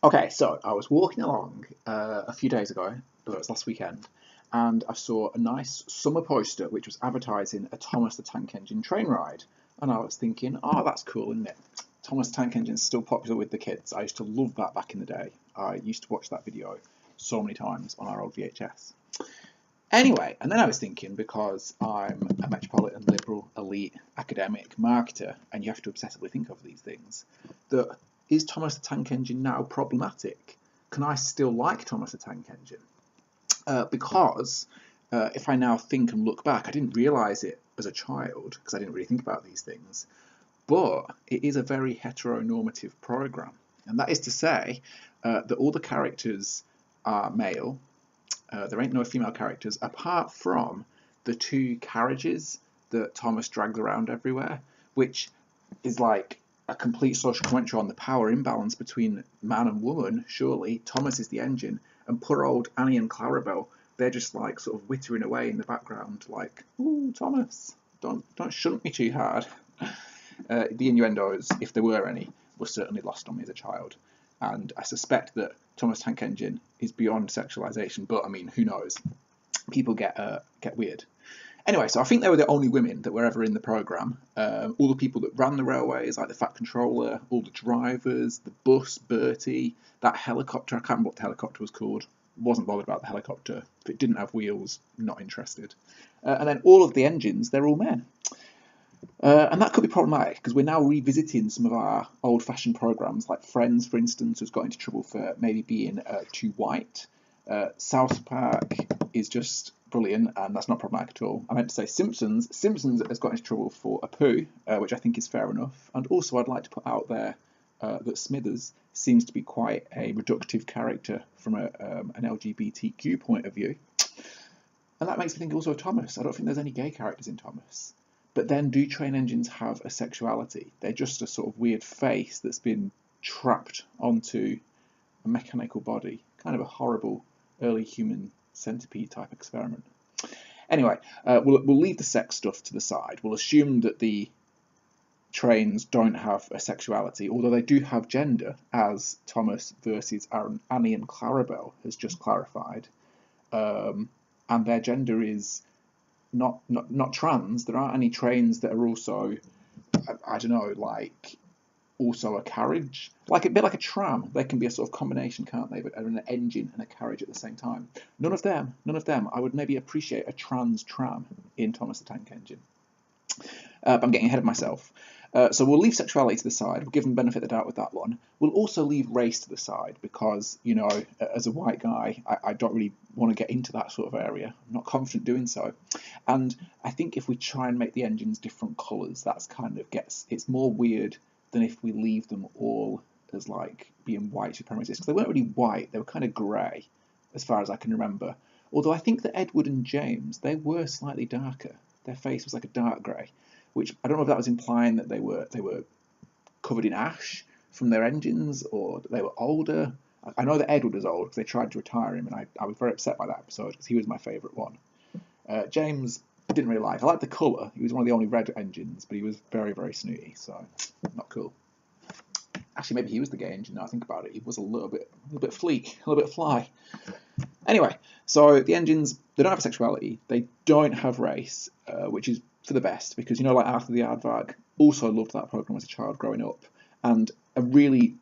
Okay, so I was walking along a few days ago, but it was last weekend, and I saw a nice summer poster which was advertising a Thomas the Tank Engine train ride. And I was thinking, oh, that's cool, isn't it? Thomas the Tank Engine is still popular with the kids. I used to love that back in the day. I used to watch that video so many times on our old VHS. Anyway, and then I was thinking, because I'm a metropolitan liberal elite academic marketer, and you have to obsessively think of these things, that is Thomas the Tank Engine now problematic? Can I still like Thomas the Tank Engine? Because if I now think and look back, I didn't realise it as a child, because I didn't really think about these things, but it is a very heteronormative programme. And that is to say that all the characters are male. There ain't no female characters apart from the two carriages that Thomas drags around everywhere, which is like a complete social commentary on the power imbalance between man and woman. Surely Thomas is the engine, and poor old Annie and Clarabelle, they're just like sort of wittering away in the background, like, "Ooh, Thomas, don't shunt me too hard." The innuendos, if there were any, were certainly lost on me as a child. And I suspect that Thomas Tank Engine is beyond sexualization, but I mean, who knows? People get weird. Anyway, so I think they were the only women that were ever in the programme. All the people that ran the railways, like the Fat Controller, all the drivers, the bus, Bertie, that helicopter, I can't remember what the helicopter was called. Wasn't bothered about the helicopter. If it didn't have wheels, not interested. And then all of the engines, they're all men. And that could be problematic because we're now revisiting some of our old-fashioned programmes, like Friends, for instance, has got into trouble for maybe being too white. South Park is just brilliant, and that's not problematic at all. I meant to say Simpsons. Simpsons has got into trouble for a poo, which I think is fair enough. And also, I'd like to put out there that Smithers seems to be quite a reductive character from an LGBTQ point of view. And that makes me think also of Thomas. I don't think there's any gay characters in Thomas. But then, do train engines have a sexuality? They're just a sort of weird face that's been trapped onto a mechanical body. Kind of a horrible early human centipede type experiment. Anyway, we'll leave the sex stuff to the side. We'll assume that the trains don't have a sexuality, although they do have gender, as Thomas versus Annie and Clarabelle has just clarified. And their gender is not trans. There aren't any trains that are also, I don't know, like also a carriage, like a bit like a tram. They can be a sort of combination, can't they? But an engine and a carriage at the same time. None of them. I would maybe appreciate a trans tram in Thomas the Tank Engine. But I'm getting ahead of myself. So we'll leave sexuality to the side. We'll give them benefit of the doubt with that one. We'll also leave race to the side because, you know, as a white guy, I don't really want to get into that sort of area. I'm not confident doing so. And I think if we try and make the engines different colours, that's kind of it's more weird than if we leave them all as like being white supremacists. Because they weren't really white, they were kind of grey, as far as I can remember. Although I think that Edward and James, they were slightly darker. Their face was like a dark grey, which I don't know if that was implying that they were covered in ash from their engines or that they were older. I know that Edward was old because they tried to retire him, and I was very upset by that episode because he was my favourite one. James I didn't really like. I liked the colour. He was one of the only red engines, but he was very, very snooty, so not cool. Actually, maybe he was the gay engine now I think about it. He was a little bit fleek, a little bit fly. Anyway, so the engines, they don't have sexuality, they don't have race, which is for the best, because, you know, like Arthur the Aardvark, also loved that programme as a child growing up, and a really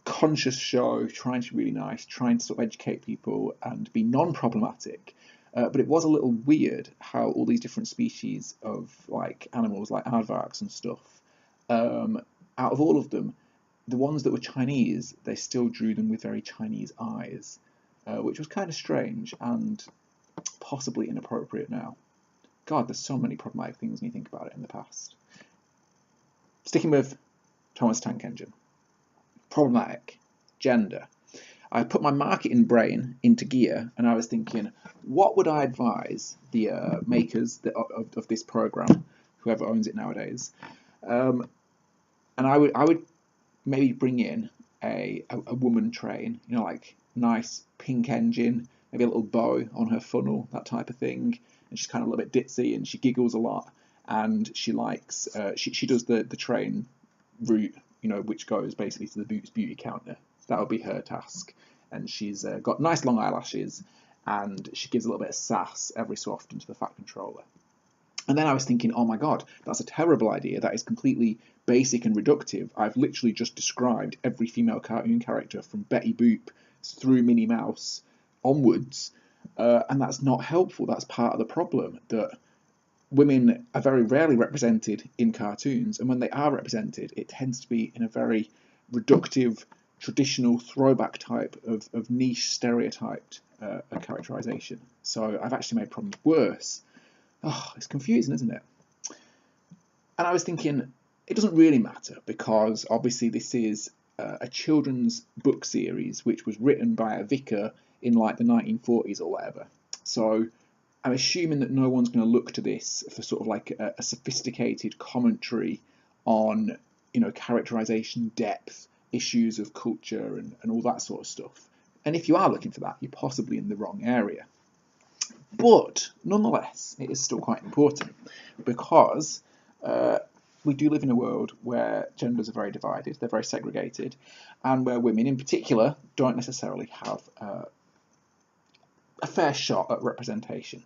conscious show, trying to be really nice, trying to sort of educate people and be non-problematic. But it was a little weird how all these different species of like animals, like aardvarks and stuff, out of all of them, the ones that were Chinese, they still drew them with very Chinese eyes, which was kind of strange and possibly inappropriate now. God, there's so many problematic things when you think about it in the past. Sticking with Thomas Tank Engine. Problematic. Gender. I put my marketing brain into gear, and I was thinking, what would I advise the makers of this program, whoever owns it nowadays, and I would maybe bring in a woman train, you know, like nice pink engine, maybe a little bow on her funnel, that type of thing, and she's kind of a little bit ditzy and she giggles a lot, and she likes she does the train route, you know, which goes basically to the Boots beauty counter. That would be her task. And she's got nice long eyelashes, and she gives a little bit of sass every so often to the Fat Controller. And then I was thinking, oh my God, that's a terrible idea. That is completely basic and reductive. I've literally just described every female cartoon character from Betty Boop through Minnie Mouse onwards. And that's not helpful. That's part of the problem, that women are very rarely represented in cartoons, and when they are represented, it tends to be in a very reductive, traditional throwback type of niche stereotyped characterization. So I've actually made problems worse. Oh, it's confusing, isn't it? And I was thinking, it doesn't really matter, because obviously this is a children's book series which was written by a vicar in like the 1940s or whatever. So I'm assuming that no one's going to look to this for sort of like a sophisticated commentary on, you know, characterization, depth, issues of culture, and all that sort of stuff. And if you are looking for that, you're possibly in the wrong area. But nonetheless, it is still quite important, because we do live in a world where genders are very divided, they're very segregated, and where women in particular don't necessarily have a fair shot at representation.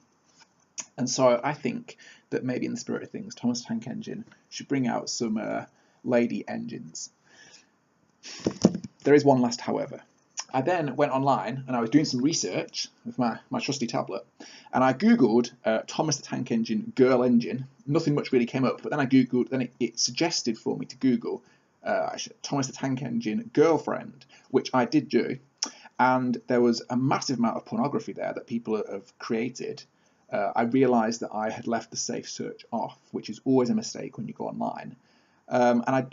And so I think that maybe in the spirit of things, Thomas the Tank Engine should bring out some lady engines. There is one last however. I then went online and I was doing some research with my trusty tablet, and I googled Thomas the Tank Engine girl engine. Nothing much really came up, but then I googled, then it suggested for me to Google Thomas the Tank Engine girlfriend, which I did do, and there was a massive amount of pornography there that people have created. I realised that I had left the safe search off, which is always a mistake when you go online. I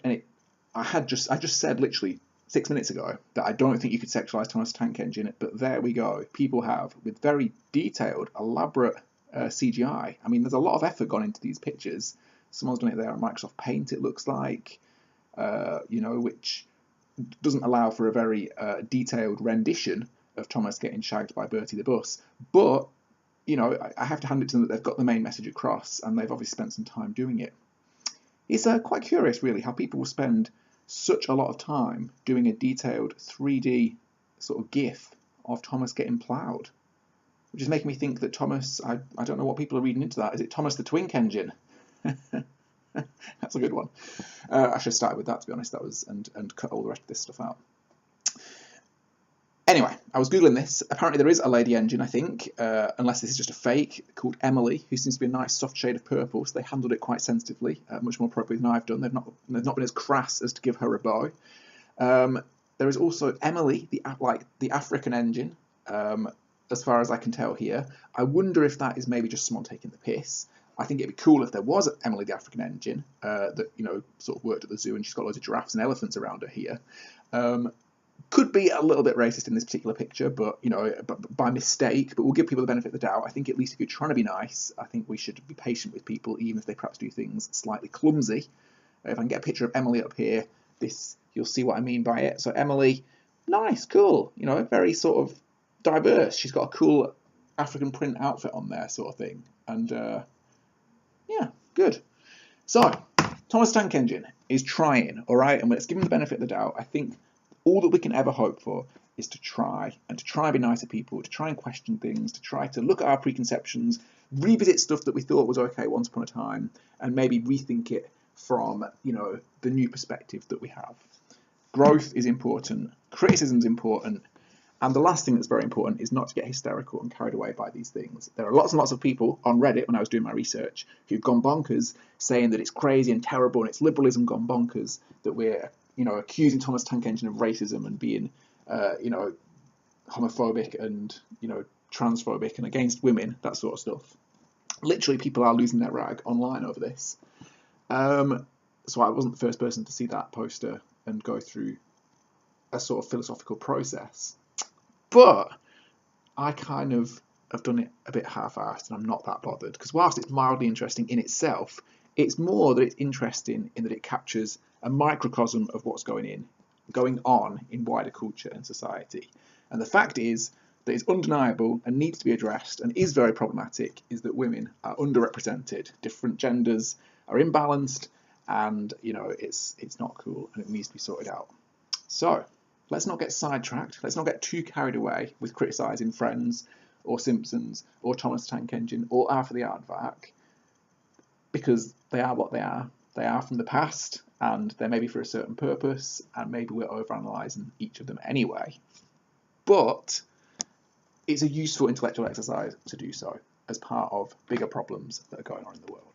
just said literally 6 minutes ago that I don't think you could sexualise Thomas the Tank Engine, but there we go. People have, with very detailed, elaborate CGI. I mean, there's a lot of effort gone into these pictures. Someone's done it there on Microsoft Paint, it looks like, which doesn't allow for a very detailed rendition of Thomas getting shagged by Bertie the Bus. But, you know, I have to hand it to them that they've got the main message across, and they've obviously spent some time doing it. It's quite curious, really, how people will spend such a lot of time doing a detailed 3D sort of GIF of Thomas getting ploughed, which is making me think that Thomas, I don't know what people are reading into that. Is it Thomas the Twink Engine? That's a good one. I should have started with that, to be honest. That was and cut all the rest of this stuff out. Anyway, I was Googling this. Apparently there is a lady engine, I think, unless this is just a fake, called Emily, who seems to be a nice soft shade of purple, so they handled it quite sensitively, much more appropriate than I've done. They've not been as crass as to give her a bow. There is also Emily, the African engine, as far as I can tell here. I wonder if that is maybe just someone taking the piss. I think it'd be cool if there was Emily the African engine that, you know, sort of worked at the zoo, and she's got loads of giraffes and elephants around her here. Could be a little bit racist in this particular picture, but, you know, by mistake, but we'll give people the benefit of the doubt. I think at least if you're trying to be nice, I think we should be patient with people, even if they perhaps do things slightly clumsy. If I can get a picture of Emily up here, you'll see what I mean by it. So Emily, nice, cool, you know, very sort of diverse. She's got a cool African print outfit on there, sort of thing. And, yeah, good. So, Thomas Tank Engine is trying, all right? And let's give him the benefit of the doubt. I think all that we can ever hope for is to try, and to try and be nice to people, to try and question things, to try to look at our preconceptions, revisit stuff that we thought was okay once upon a time, and maybe rethink it from, you know, the new perspective that we have. Growth is important, criticism is important, and the last thing that's very important is not to get hysterical and carried away by these things. There are lots and lots of people on Reddit, when I was doing my research, who've gone bonkers, saying that it's crazy and terrible and it's liberalism gone bonkers, that we're, you know, accusing Thomas Tank Engine of racism and being, you know, homophobic and, you know, transphobic and against women, that sort of stuff. Literally, people are losing their rag online over this. So I wasn't the first person to see that poster and go through a sort of philosophical process. But I kind of have done it a bit half-assed, and I'm not that bothered, because whilst it's mildly interesting in itself, it's more that it's interesting in that it captures a microcosm of what's going on in wider culture and society. And the fact is that it's undeniable and needs to be addressed and is very problematic, is that women are underrepresented. Different genders are imbalanced, and, you know, it's not cool, and it needs to be sorted out. So let's not get sidetracked. Let's not get too carried away with criticising Friends or Simpsons or Thomas the Tank Engine or Alpha the Aardvark, because they are what they are. They are from the past, and they're maybe for a certain purpose, and maybe we're overanalyzing each of them anyway. But it's a useful intellectual exercise to do so as part of bigger problems that are going on in the world.